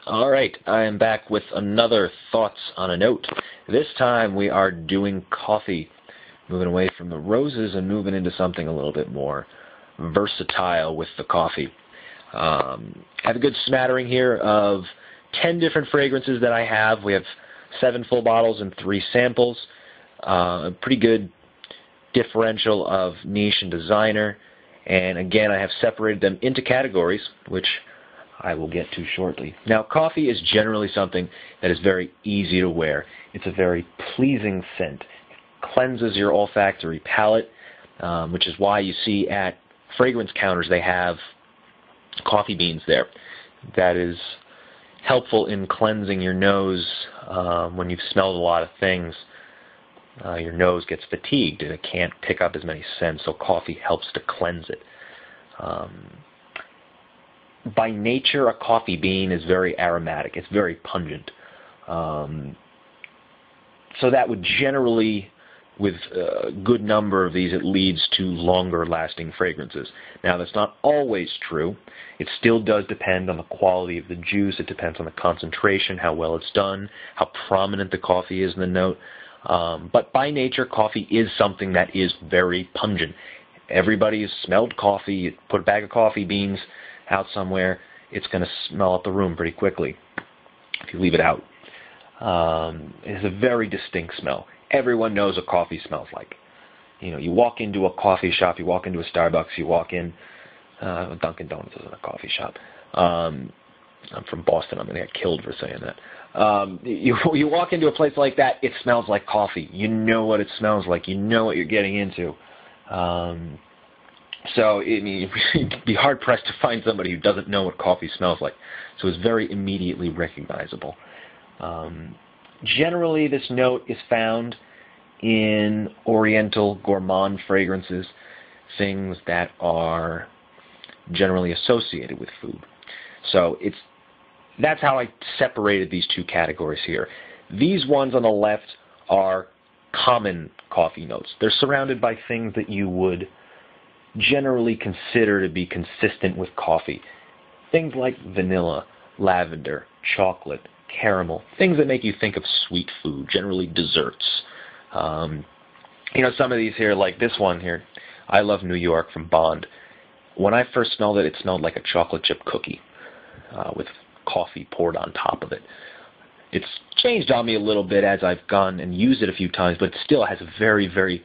Alright, I am back with another Thoughts on a Note. This time we are doing coffee, moving away from the roses and moving into something a little bit more versatile with the coffee. I have a good smattering here of 10 different fragrances that I have. We have 7 full bottles and 3 samples. A pretty good differential of niche and designer. And again, I have separated them into categories, which I will get to shortly. Now, coffee is generally something that is very easy to wear. It's a very pleasing scent. It cleanses your olfactory palate, which is why you see at fragrance counters they have coffee beans there. That is helpful in cleansing your nose when you've smelled a lot of things. Your nose gets fatigued and it can't pick up as many scents, so coffee helps to cleanse it. By nature, a coffee bean is very aromatic. It's very pungent. So that would generally, with a good number of these, it leads to longer lasting fragrances. Now, that's not always true. It still does depend on the quality of the juice. It depends on the concentration, how well it's done, how prominent the coffee is in the note. But by nature, coffee is something that is very pungent. Everybody has smelled coffee. You put a bag of coffee beans out somewhere, it's going to smell out the room pretty quickly if you leave it out. It's a very distinct smell. Everyone knows what coffee smells like. You know, you walk into a coffee shop, you walk into a Starbucks, you walk in, Dunkin' Donuts isn't a coffee shop. I'm from Boston, I'm going to get killed for saying that. You walk into a place like that, it smells like coffee. You know what it smells like. You know what you're getting into. So it'd be hard-pressed to find somebody who doesn't know what coffee smells like. So it's very immediately recognizable. Generally, this note is found in oriental gourmand fragrances, things that are generally associated with food. So that's how I separated these two categories here. These ones on the left are common coffee notes. They're surrounded by things that you would generally consider to be consistent with coffee. Things like vanilla, lavender, chocolate, caramel, things that make you think of sweet food, generally desserts. You know, some of these here, like this one here, I Love New York from Bond. When I first smelled it, it smelled like a chocolate chip cookie with coffee poured on top of it. It's changed on me a little bit as I've gone and used it a few times, but it still has a very, very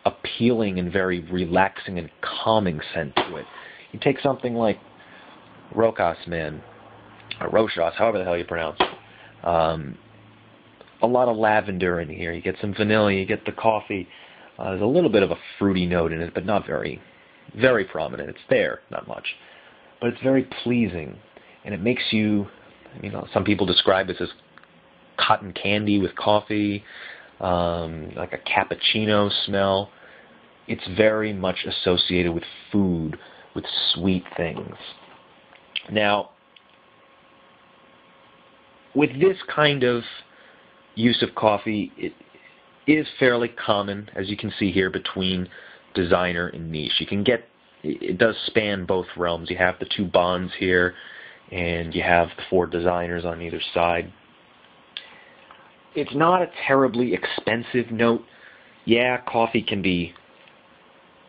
appealing and very relaxing and calming scent to it. You take something like Rokas Man, or Rochas, however the hell you pronounce it. A lot of lavender in here. You get some vanilla, you get the coffee. There's a little bit of a fruity note in it, but not very, very prominent. It's there, not much. But it's very pleasing, and it makes you, you know, some people describe this as cotton candy with coffee, like a cappuccino smell. It's very much associated with food, with sweet things. Now, with this kind of use of coffee, it is fairly common, as you can see here, between designer and niche. You can get, it does span both realms. You have the two bonds here, and you have the 4 designers on either side. It's not a terribly expensive note. Yeah, coffee can be,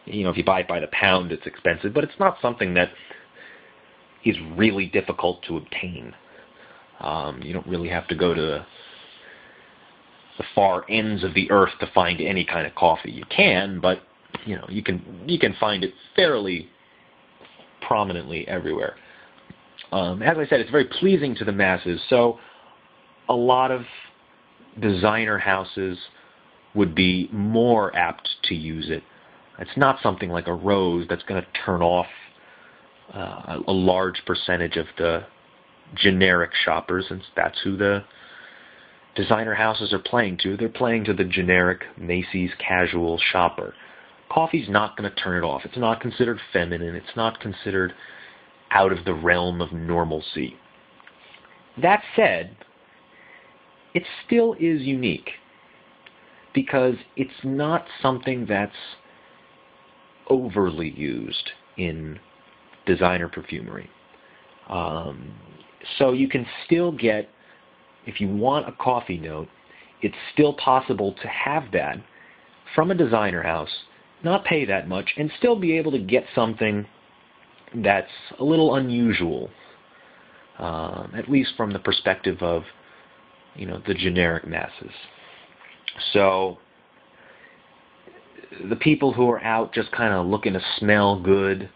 you know, if you buy it by the pound, it's expensive, but it's not something that is really difficult to obtain. You don't really have to go to the far ends of the earth to find any kind of coffee. You can, but you know, you can find it fairly prominently everywhere. As I said, it's very pleasing to the masses, so a lot of designer houses would be more apt to use it. It's not something like a rose that's going to turn off a large percentage of the generic shoppers, since that's who the designer houses are playing to. They're playing to the generic Macy's casual shopper. Coffee's not going to turn it off. It's not considered feminine. It's not considered out of the realm of normalcy. That said, it still is unique because it's not something that's overly used in designer perfumery. So you can still get, if you want a coffee note, it's still possible to have that from a designer house, not pay that much, and still be able to get something that's a little unusual, at least from the perspective of, the generic masses. So the people who are out just kind of looking to smell good,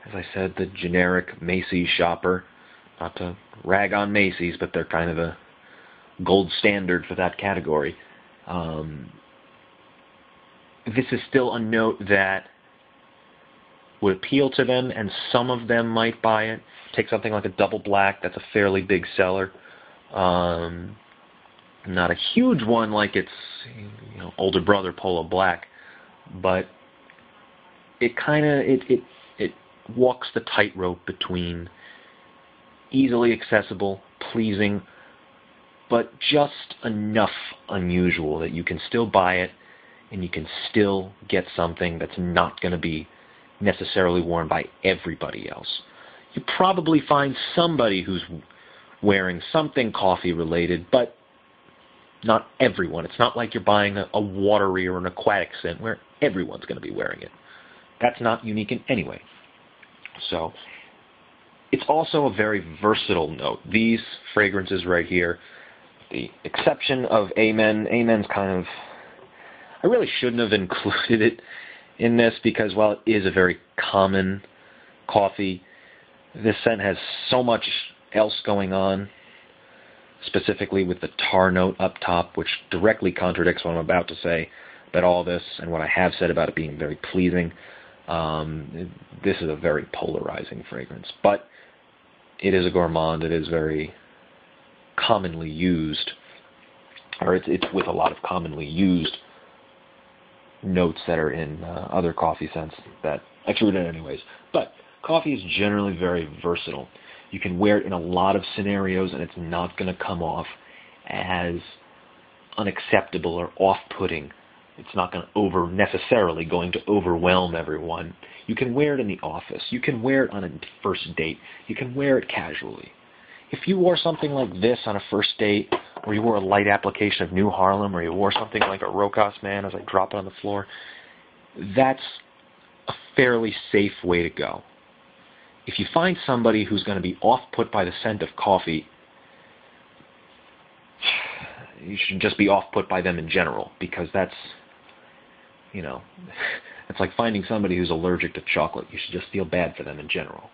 as I said, the generic Macy's shopper, not to rag on Macy's, but they're kind of a gold standard for that category. This is still a note that would appeal to them, and some of them might buy it. Take something like a double black, that's a fairly big seller. Not a huge one like its older brother Polo Black, but it walks the tightrope between easily accessible, pleasing, but just enough unusual that you can still buy it and you can still get something that's not going to be necessarily worn by everybody else. You probably find somebody who's wearing something coffee related, but not everyone. It's not like you're buying a watery or an aquatic scent where everyone's going to be wearing it. That's not unique in any way. So it's also a very versatile note. These fragrances right here, the exception of Amen. Amen's kind of, I really shouldn't have included it in this because while it is a very common coffee, this scent has so much else going on, specifically with the tar note up top, which directly contradicts what I'm about to say about all this and what I have said about it being very pleasing. This is a very polarizing fragrance, but it is a gourmand. It is very commonly used, or it's with a lot of commonly used notes that are in other coffee scents that extrude it anyways. But coffee is generally very versatile. You can wear it in a lot of scenarios and it's not going to come off as unacceptable or off-putting. It's not necessarily going to overwhelm everyone. You can wear it in the office. You can wear it on a first date. You can wear it casually. If you wore something like this on a first date, or you wore a light application of New Harlem, or you wore something like a Rokas Man as I drop it on the floor, that's a fairly safe way to go. If you find somebody who's going to be off-put by the scent of coffee, you should just be off-put by them in general, because that's, it's like finding somebody who's allergic to chocolate. You should just feel bad for them in general.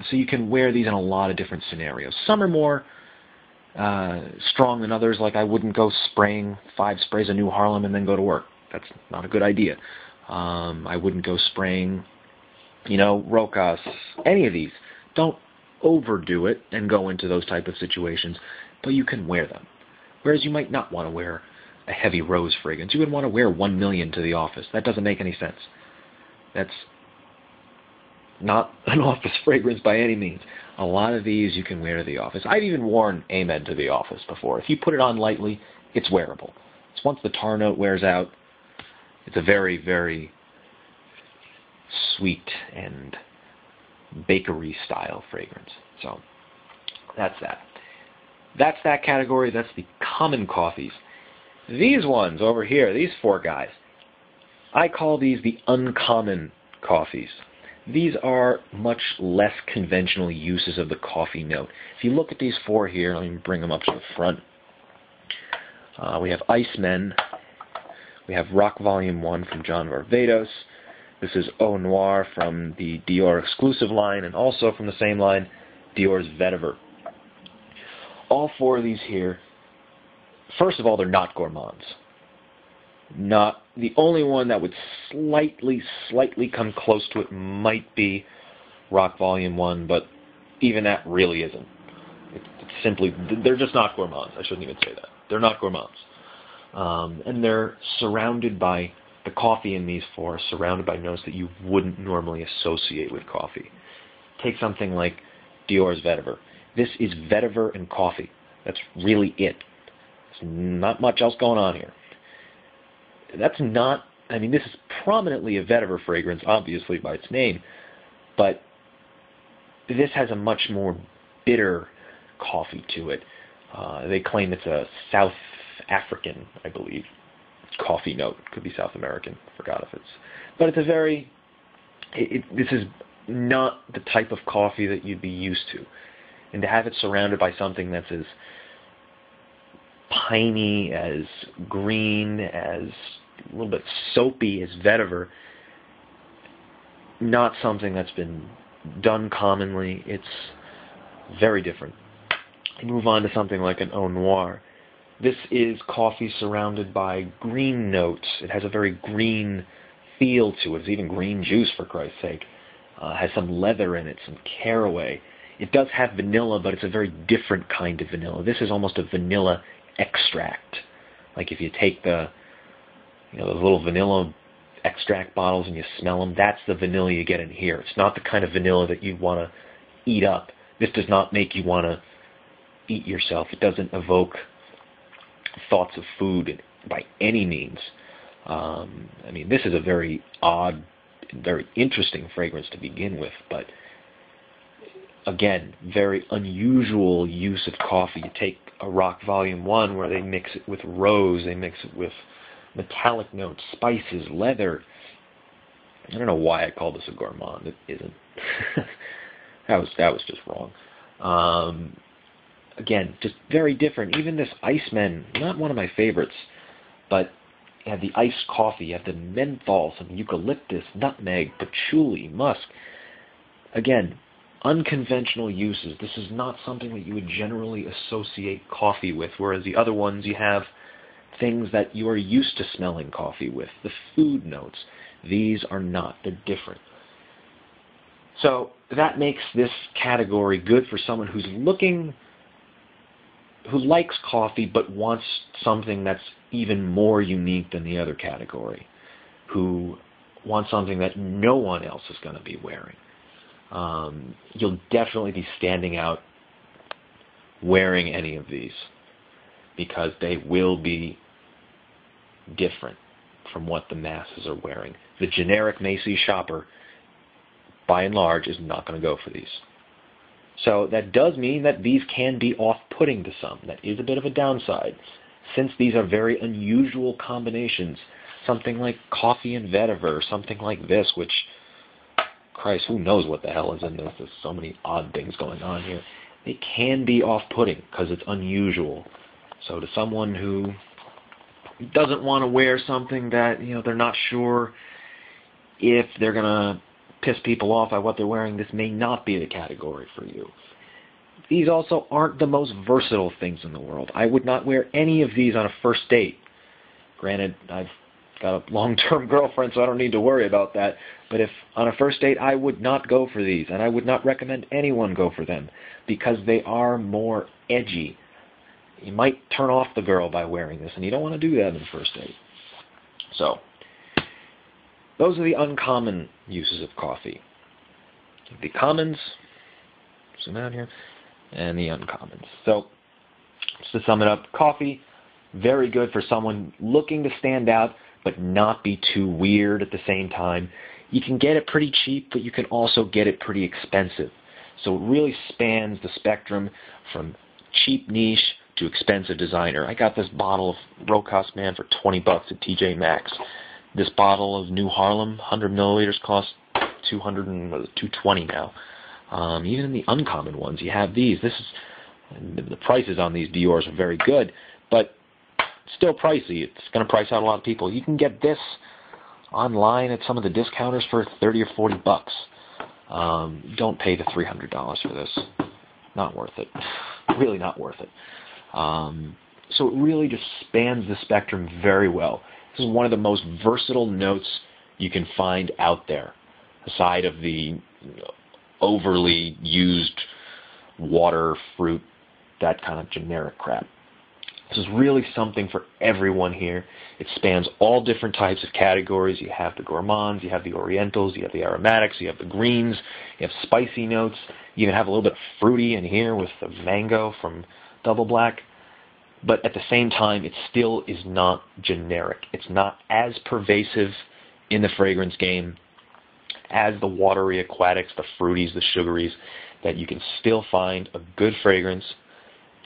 So you can wear these in a lot of different scenarios. Some are more strong than others, like I wouldn't go spraying 5 sprays of New Harlem and then go to work. That's not a good idea. I wouldn't go spraying, Rokas, any of these. Don't overdo it and go into those type of situations, but you can wear them. Whereas you might not want to wear a heavy rose fragrance. You would want to wear 1 million to the office. That doesn't make any sense. That's not an office fragrance by any means. A lot of these you can wear to the office. I've even worn Amen to the office before. If you put it on lightly, it's wearable. It's once the tar note wears out, it's a very, very sweet and bakery style fragrance. So that's that. That's that category. That's the common coffees. These ones over here, these 4 guys, I call these the uncommon coffees. These are much less conventional uses of the coffee note. If you look at these 4 here, let me bring them up to the front. We have Icemen. We have Rock Volume 1 from John Varvatos. This is Eau Noir from the Dior exclusive line, and also from the same line, Dior's Vetiver. All 4 of these here, first of all, they're not gourmands. Not the only one that would slightly come close to it might be Rock Volume 1, but even that really isn't. It's simply, they're just not gourmands. I shouldn't even say that. They're not gourmands. And they're surrounded by, the coffee in these 4 are surrounded by notes that you wouldn't normally associate with coffee. Take something like Dior's Vetiver. This is vetiver and coffee. That's really it. There's not much else going on here. That's not, this is prominently a vetiver fragrance, obviously by its name, but this has a much more bitter coffee to it. They claim it's a South African, I believe, coffee note. Could be South American. Forgot if it's. But it's a very. This is not the type of coffee that you'd be used to, and to have it surrounded by something that's as piney, as green, as a little bit soapy as vetiver, not something that's been done commonly. It's very different. You move on to something like an Eau Noir. This is coffee surrounded by green notes. It has a very green feel to it. It's even green juice, for Christ's sake. Has some leather in it, some caraway. It does have vanilla, but it's a very different kind of vanilla. This is almost a vanilla extract. Like if you take those little vanilla extract bottles and you smell them, that's the vanilla you get in here. It's not the kind of vanilla that you want to eat up. This does not make you want to eat yourself. It doesn't evoke thoughts of food by any means. This is a very odd and very interesting fragrance to begin with, but again, very unusual use of coffee. You take a Rock Volume 1 where they mix it with rose, they mix it with metallic notes, spices, leather. I don't know why I call this a gourmand. It isn't. that was just wrong. Again, just very different. Even this Iceman, not one of my favorites, but you have the iced coffee, you have the menthol, some eucalyptus, nutmeg, patchouli, musk. Again, unconventional uses. This is not something that you would generally associate coffee with, whereas the other ones you have things that you are used to smelling coffee with, the food notes. These are not. They're different. So that makes this category good for someone who likes coffee but wants something that's even more unique than the other category, who wants something that no one else is going to be wearing. You'll definitely be standing out wearing any of these because they will be different from what the masses are wearing. The generic Macy's shopper, by and large, is not going to go for these. So that does mean that these can be off-putting to some. That is a bit of a downside. Since these are very unusual combinations, something like coffee and vetiver, something like this, which, Christ, who knows what the hell is in this? There's so many odd things going on here. They can be off-putting because it's unusual. So to someone who doesn't want to wear something that, they're not sure if they're going to piss people off by what they're wearing, this may not be the category for you. These also aren't the most versatile things in the world. I would not wear any of these on a first date. Granted, I've got a long-term girlfriend, so I don't need to worry about that. But if on a first date, I would not go for these, and I would not recommend anyone go for them because they are more edgy. You might turn off the girl by wearing this, and you don't want to do that on the first date. So, those are the uncommon uses of coffee. The commons, zoom out here, and the uncommons. So, just to sum it up, coffee, very good for someone looking to stand out, but not be too weird at the same time. You can get it pretty cheap, but you can also get it pretty expensive. So it really spans the spectrum from cheap niche to expensive designer. I got this bottle of Rokas Man for $20 at TJ Maxx. This bottle of New Harlem, 100 milliliters, costs $220 now. Even in the uncommon ones, you have these. The prices on these Dior's are very good, but still pricey. It's going to price out a lot of people. You can get this online at some of the discounters for $30 or $40. Don't pay the $300 for this. Not worth it. Really not worth it. So it really just spans the spectrum very well. This is one of the most versatile notes you can find out there, aside of the overly used water, fruit, that kind of generic crap. This is really something for everyone here. It spans all different types of categories. You have the gourmands, you have the orientals, you have the aromatics, you have the greens, you have spicy notes. You even have a little bit of fruity in here with the mango from Double Black. But at the same time, it still is not generic. It's not as pervasive in the fragrance game as the watery aquatics, the fruities, the sugaries. that you can still find a good fragrance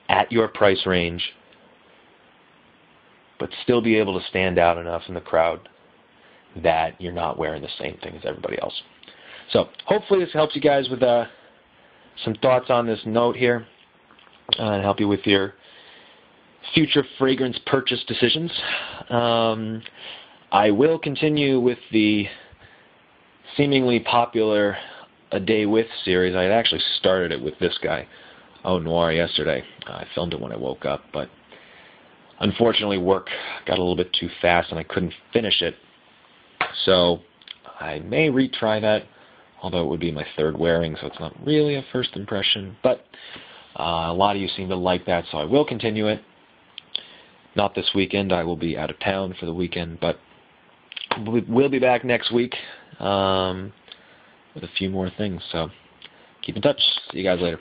at your price range, but still be able to stand out enough in the crowd that you're not wearing the same thing as everybody else. So hopefully this helps you guys with some thoughts on this note here and help you with your future fragrance purchase decisions. I will continue with the seemingly popular A Day With series. I had actually started it with this guy, Eau Noir, yesterday. I filmed it when I woke up, but unfortunately work got a little bit too fast and I couldn't finish it. So I may retry that, although it would be my third wearing, so it's not really a first impression. But a lot of you seem to like that, so I will continue it. Not this weekend. I will be out of town for the weekend, but we'll be back next week with a few more things. So keep in touch. See you guys later.